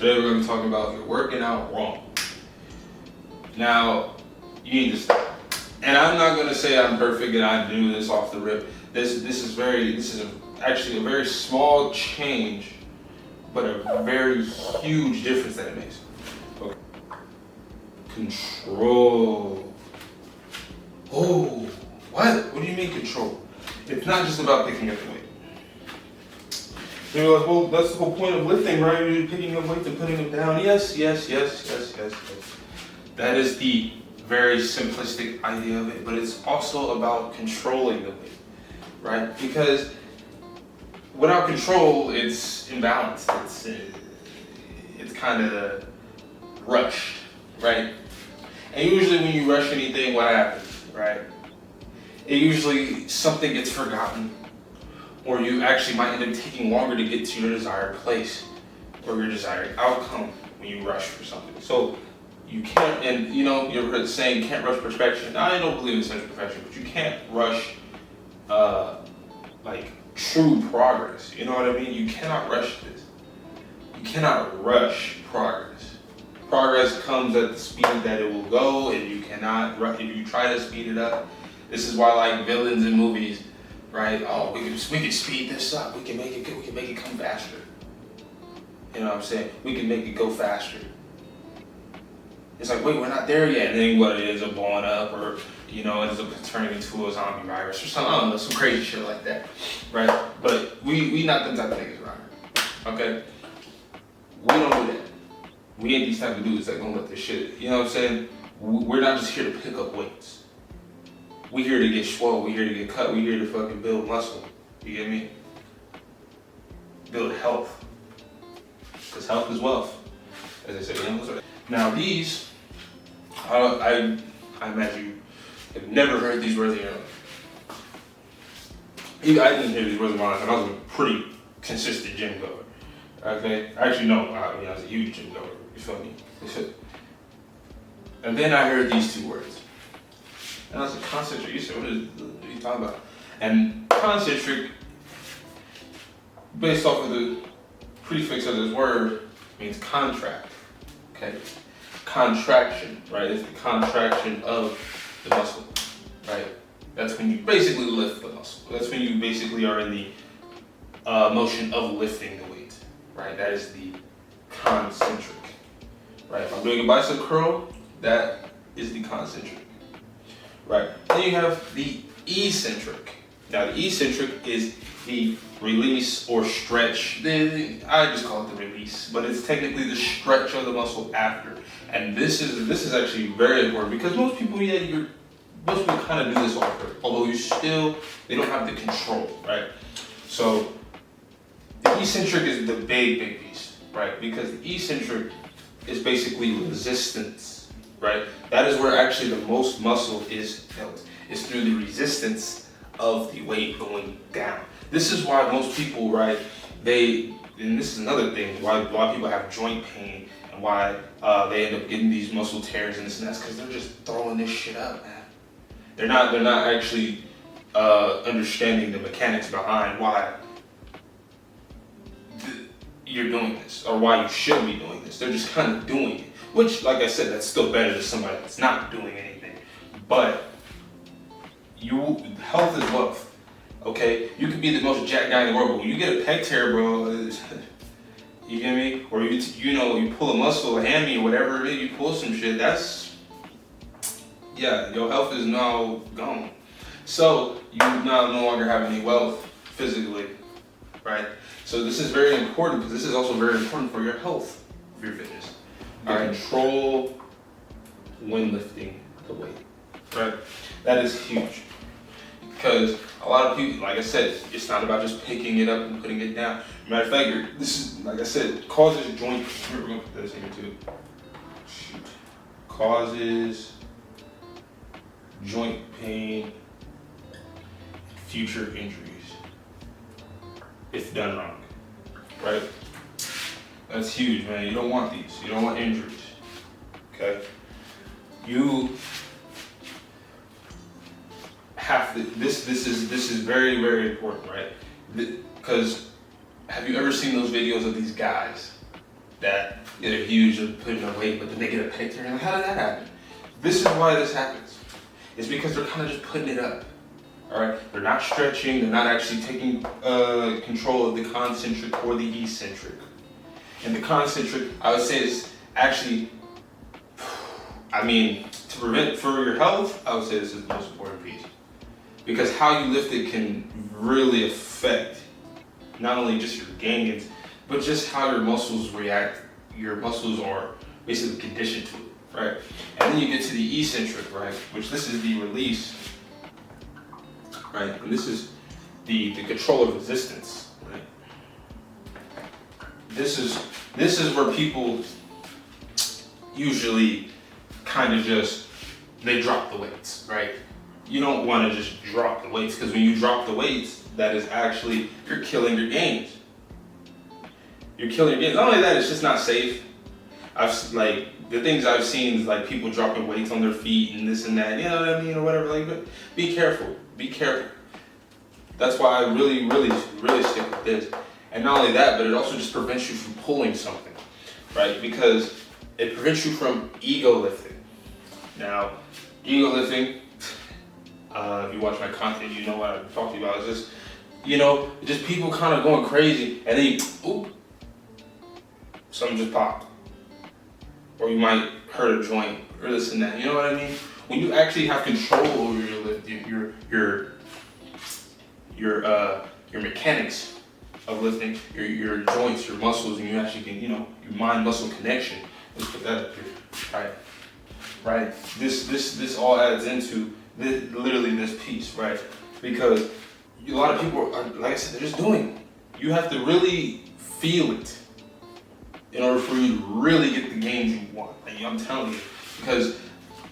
Today we're going to talk about if you're working out wrong. Now, you need to stop. And I'm not going to say I'm perfect and I do this off the rip. This is actually a very small change, but a very huge difference that it makes. Okay. Control. Oh, what? What do you mean control? It's not just about picking up the weight. You're like, well, that's the whole point of lifting, right? You're picking up weights and putting them down. Yes. That is the very simplistic idea of it, but it's also about controlling the weight, right? Because without control, it's imbalanced. It's kind of rushed, right? And usually when you rush anything, what happens, right? It usually something gets forgotten, or you actually might end up taking longer to get to your desired place or your desired outcome when you rush for something. So you can't, and you know, you've heard the saying, can't rush perfection. Now, I don't believe in such perfection, but you can't rush like true progress. You know what I mean? You cannot rush this. You cannot rush progress. Progress comes at the speed that it will go, and you cannot rush. If you try to speed it up, this is why, like villains in movies, right? Oh, we can speed this up. We can make it. We can make it come faster. You know what I'm saying? We can make it go faster. It's like, wait, we're not there yet. And then what it ends up blowing up, or you know, ends up turning into a zombie virus or something. I don't know, some crazy shit like that, right? But we not them type of niggas around here. Okay? We don't do that. We ain't these type of dudes that gonna let this shit. You know what I'm saying? We're not just here to pick up weights. We here to get swole. We here to get cut. We here to fucking build muscle. You get me? Build health. Because health is wealth, as they say. You know? Now these, I imagine you have never heard these words in your life. I didn't hear these words in my life, and I was a pretty consistent gym goer. Okay? Actually, no, I was a huge gym goer. You feel me? And then I heard these two words. And I was like, concentric. You said, what are you talking about? And concentric, based off of the prefix of this word, means contract. Okay? Contraction, right? It's the contraction of the muscle, right? That's when you basically lift the muscle. That's when you basically are in the motion of lifting the weight, right? That is the concentric, right? If I'm doing a bicep curl, that is the concentric, right? Then you have the eccentric. Now the eccentric is the release or stretch. I just call it the release, but it's technically the stretch of the muscle after. And this is actually very important because most people kind of do this often, although they don't have the control, right? So the eccentric is the big piece, right? Because the eccentric is basically resistance, right? That is where actually the most muscle is felt. It's through the resistance of the weight going down. This is why most people, right, and this is another thing, why people have joint pain and why they end up getting these muscle tears and this and that, because they're just throwing this shit up, man. They're not actually understanding the mechanics behind why you're doing this or why you should be doing this. They're just kind of doing it, which, like I said, that's still better than somebody that's not doing anything. But health is wealth. Okay, you could be the most jacked guy in the world, but when you get a pec tear, bro, you get me? Or you pull a muscle, a hammy, or whatever it is, you pull some shit. Your health is now gone. So you now no longer have any wealth physically, right? So this is very important because this is also very important for your health, for your fitness. Control when lifting the weight, right? That is huge. Because a lot of people, like I said, it's not about just picking it up and putting it down. Matter of fact, this is, like I said, causes joint pain. We're going to put this in here too. Shoot. Causes joint pain, future injuries, if done wrong, right? That's huge, man. You don't want these. You don't want injuries, okay? You have to, this is very, very important, right? Because have you ever seen those videos of these guys that they're huge and putting on weight, but then they get a pector. And how did that happen? This is why this happens. It's because they're kind of just putting it up. All right, they're not stretching. They're not actually taking control of the concentric or the eccentric. And the concentric, I would say, is actually, I mean, to prevent for your health, I would say this is the most important piece. Because how you lift it can really affect not only just your gains, but just how your muscles react. Your muscles are basically conditioned to it, right? And then you get to the eccentric, right? Which this is the release, right? And this is the control of resistance, right? This is where people usually kind of just, they drop the weights, right? You don't want to just drop the weights, because when you drop the weights, that is actually, you're killing your gains. You're killing your gains. Not only that, it's just not safe. The things I've seen is like people dropping weights on their feet and this and that, you know what I mean, or whatever. Like, but be careful. Be careful. That's why I really, really, really stick with this. And not only that, but it also just prevents you from pulling something, right? Because it prevents you from ego lifting. Now, ego lifting, if you watch my content, you know what I'm talking about. It's just, just people kind of going crazy, and then something just popped. Or you might hurt a joint, or this and that. You know what I mean? When you actually have control over your lift, your mechanics of lifting, your joints, your muscles, and you actually can, your mind-muscle connection. Let's put that up here, right? This all adds into literally this piece, right? Because a lot of people are, like I said, they're just doing it. You have to really feel it in order for you to really get the gains you want. Like, I'm telling you, because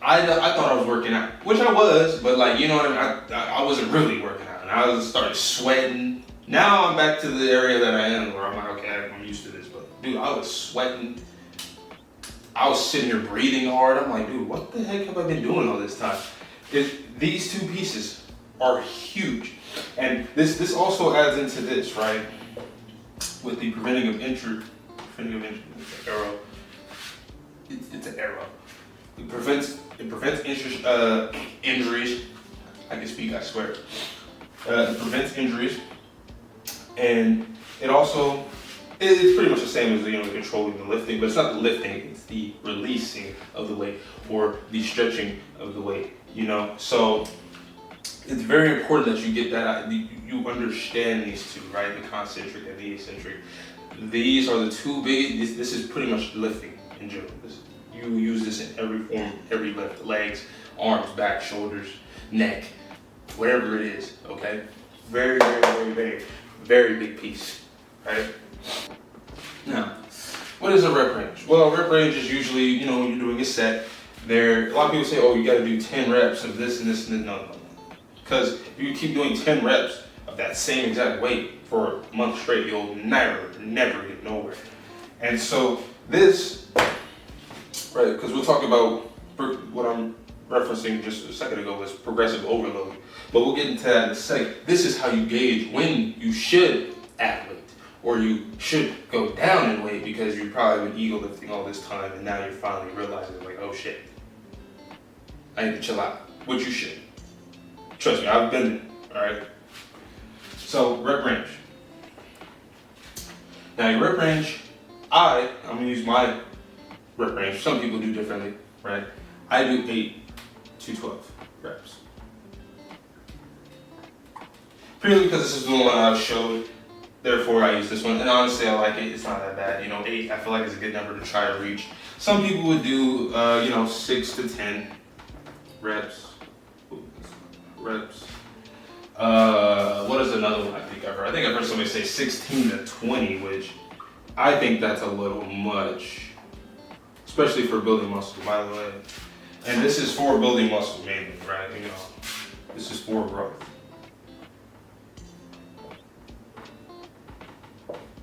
I thought I was working out, which I was, but like, you know what I mean? I wasn't really working out, and I started sweating. Now I'm back to the area that I am, where I'm like, okay, I'm used to this, but dude, I was sweating. I was sitting here breathing hard. I'm like, dude, what the heck have I been doing all this time? These two pieces are huge. And this also adds into this, right? With the preventing of injury, it's an arrow. It's an arrow. It prevents injuries. I can speak, I swear. It prevents injuries, and it also, it's pretty much the same as controlling the lifting, but it's not the lifting, it's the releasing of the weight or the stretching of the weight. So it's very important that you get that, you understand these two, right? The concentric and the eccentric. These are the two big, this is pretty much lifting in general. You use this in every form, every lift, legs, arms, back, shoulders, neck, whatever it is, okay? Very, very, very, very, very big piece, right? Now, what is a rep range? Well, a rep range is usually, when you're doing a set, a lot of people say, oh, you gotta do 10 reps of this and this and this. No. Because if you keep doing 10 reps of that same exact weight for a month straight, you'll never get nowhere. And so this, right, because we'll talk about what I'm referencing just a second ago was progressive overload. But we'll get into that in a second. This is how you gauge when you should add weight, or you should go down in weight, because you've probably been ego lifting all this time, and now you're finally realizing, like, oh shit, I need to chill out, which you should. Trust me, I've been there, all right? So, rep range. Now, your rep range, I'm gonna use my rep range. Some people do differently, right? I do 8 to 12 reps. Purely because this is the one I've showed, therefore I use this one. And honestly, I like it. It's not that bad. 8, I feel like it's a good number to try to reach. Some people would do, 6 to 10 reps. What is another one I think I've heard? I think I've heard somebody say 16 to 20, which I think that's a little much, especially for building muscle, by the way. And this is for building muscle mainly, right? This is for growth.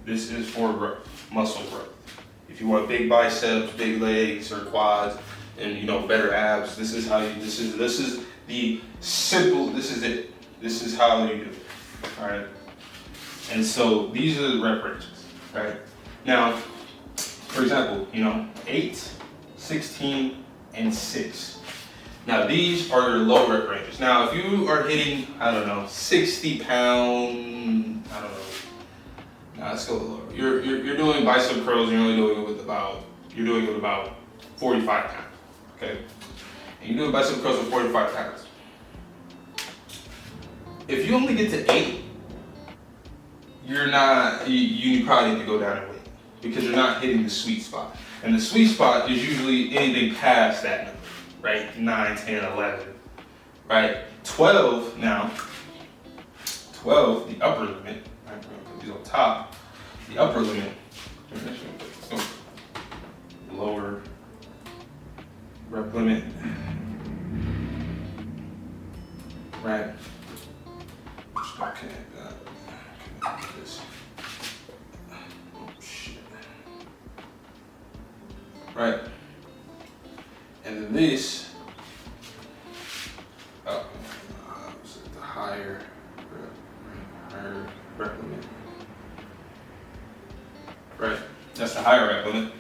This is for growth, muscle growth. If you want big biceps, big legs, or quads, and better abs, this is how you. This is the simple. This is it. This is how you do it. All right. And so these are the rep ranges, right? Now, for example, 8, 16, and 6. Now these are your low rep ranges. Now if you are hitting, 60 pound, Now let's go lower. You're doing bicep curls. You're only doing it with about 45 pounds. Okay, and you're doing bicep curls with 45 pounds. If you only get to 8, you're not. You probably need to go down in weight because you're not hitting the sweet spot. And the sweet spot is usually anything past that number, right? 9, 10, 11, right? 12 now. 12, the upper limit. I'm gonna put these on top. The upper limit. Lower rep limit. Right. Just gonna connect that. Connect this. Oh shit. Right. And then this. The higher rep limit. Right. That's the higher rep limit.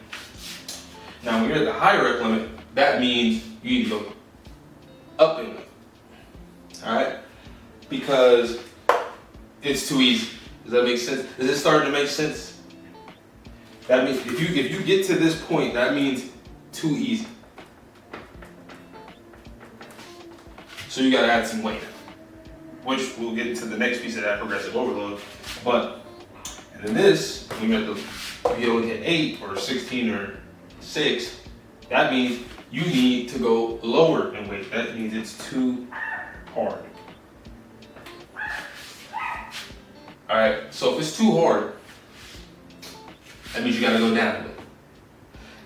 Now, when you're at the higher rep limit, that means you need to go up in weight. All right? Because it's too easy. Does that make sense? Is it starting to make sense? That means if you get to this point, that means too easy. So you gotta add some weight, which we'll get into the next piece of that progressive overload. But and then this, when you only hit 8 or 16 or 6, that means you need to go lower in weight. That means it's too hard. All right, so if it's too hard, that means you gotta go down a bit.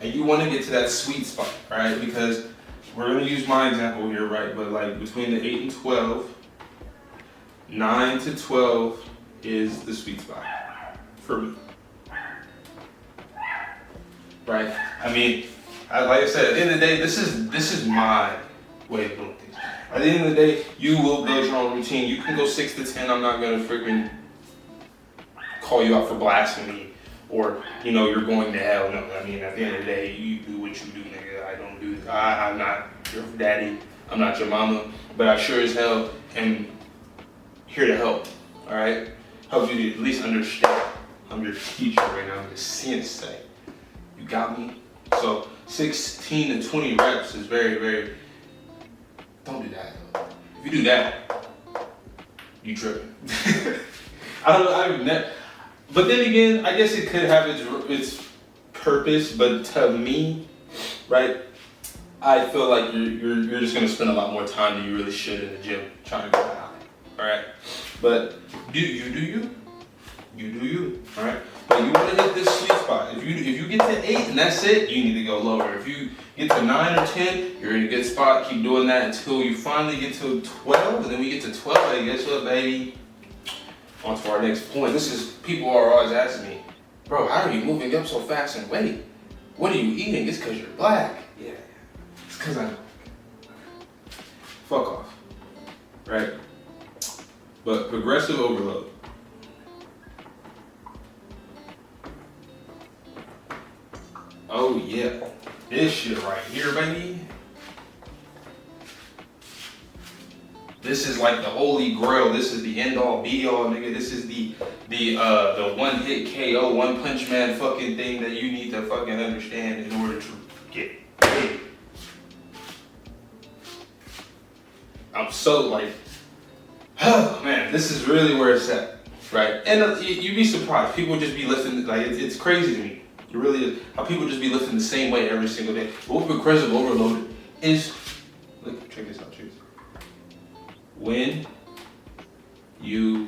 And you wanna get to that sweet spot, right? Because we're gonna use my example here, right? But like between the 8 and 12, 9 to 12 is the sweet spot for me. Right? I mean, like I said, at the end of the day, this is my way of doing things. At the end of the day, you will build your own routine. You can go 6 to 10. I'm not gonna freaking call you out for blasphemy or you're going to hell. No, I mean, at the end of the day, you do what you do, nigga. I don't do this. I'm not your daddy. I'm not your mama, but I sure as hell am here to help. All right, help you to at least understand. I'm your teacher right now. I'm your sensei. You got me? So 16 to 20 reps is very, very, don't do that though. If you do that, you tripping. I don't know, but then again, I guess it could have its purpose, but to me, right, I feel like you're just gonna spend a lot more time than you really should in the gym trying to go high, all right? But do you, all right? But you want to hit this sweet spot. If you get to 8 and that's it, you need to go lower. If you get to 9 or 10, you're in a good spot. Keep doing that until you finally get to 12, and then we get to 12. Hey, guess what, baby? On to our next point. People are always asking me, bro, how are you moving up so fast in weight? What are you eating? It's because you're black. Yeah, it's because I'm black. Fuck off, right? But progressive overload. Oh yeah, this shit right here, baby. This is like the holy grail. This is the end all be all, nigga. This is the one hit KO, one punch man fucking thing that you need to fucking understand in order to get paid. I'm so like, oh man, this is really where it's at, right? And you'd be surprised. People just be lifting, like it's crazy to me. It really is. How people just be lifting the same way every single day. But what progressive overload is, look, check this out, check this out. When you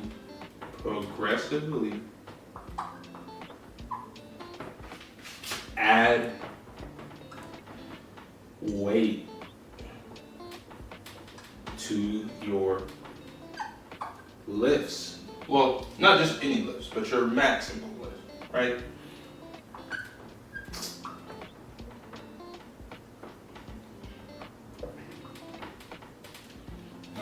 progressively add weight to your lifts, well, not just any lifts, but your maximum lifts, right?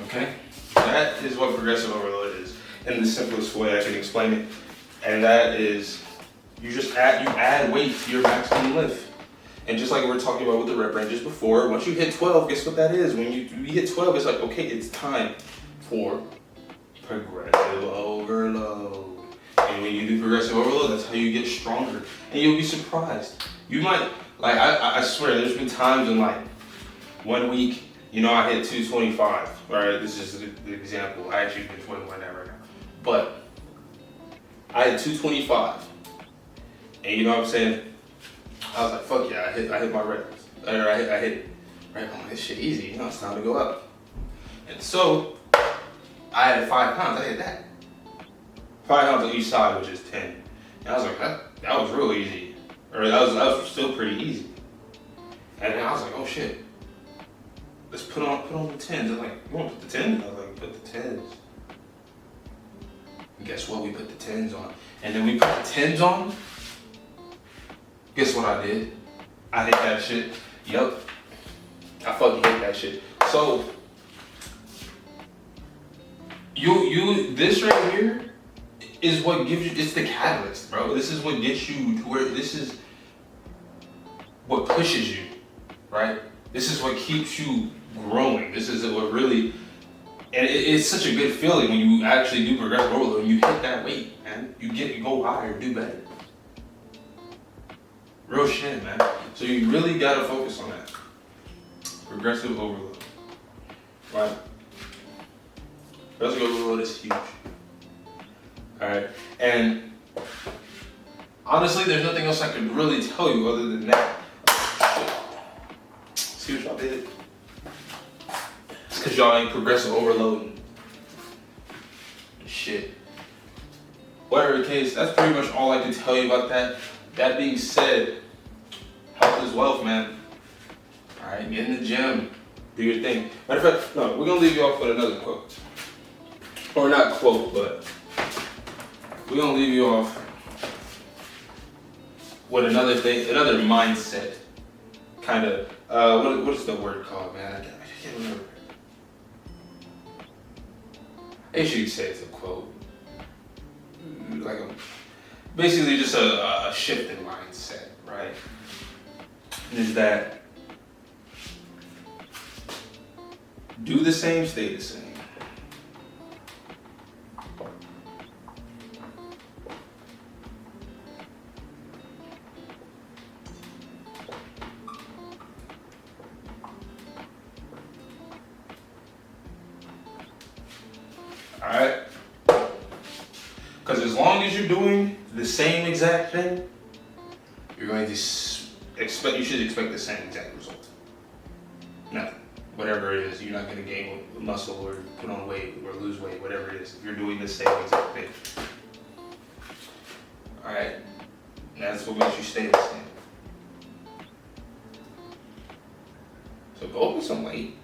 Okay, that is what progressive overload is in the simplest way I can explain it, and that is You add weight to your maximum lift. And just like we were talking about with the rep ranges before, once you hit 12, guess what that is? When you hit 12, it's like, okay, it's time for progressive overload. And when you do progressive overload, that's how you get stronger. And you'll be surprised. You might, like, I swear, there's been times in like 1 week, you know, I hit 225, right? This is the example. I actually bench 1 that right now. But I had 225. And you know what I'm saying? I was like, fuck yeah, I hit my reps. I hit it. Right, oh, this shit easy, you know, it's time to go up. And so, I had 5 pounds, I hit that. 5 pounds on each side, which is 10. And I was like, that was real easy. Or that was still pretty easy. And then I was like, oh shit. Let's put on the 10s. They're like, you want to put the 10s? I was like, put the 10s. And guess what? We put the 10s on. And then we put the 10s on. Guess what I did? I hit that shit. Yup. I fucking hit that shit. So, this right here is what gives you, it's the catalyst, bro. This is what gets you to where, this is what pushes you, right? This is what keeps you growing. This is what really, and it's such a good feeling when you actually do progressive overload and you hit that weight, man. You go higher, do better. Real shit, man. So you really gotta focus on that. Progressive overload, right? Progressive overload is huge. All right, and honestly, there's nothing else I could really tell you other than that. See what y'all did? It's because y'all ain't progressive overloading. Shit. Whatever the case, that's pretty much all I can tell you about that. That being said, health is wealth, man. All right, get in the gym, do your thing. Matter of fact, no, we're gonna leave you off with another quote, or not quote, but we're gonna leave you off with another thing, another mindset, kind of. What is the word called, man? I can't remember. I guess you could say it's a quote, like basically just a shift in mindset, right? Is that do the same, stay the same. Alright? Because as long as you're doing the same exact thing, you're going to you should expect the same exact result. Nothing. Whatever it is, you're not going to gain muscle or put on weight or lose weight, whatever it is. If you're doing the same exact thing. Alright? That's what makes you stay the same. So go up with some weight.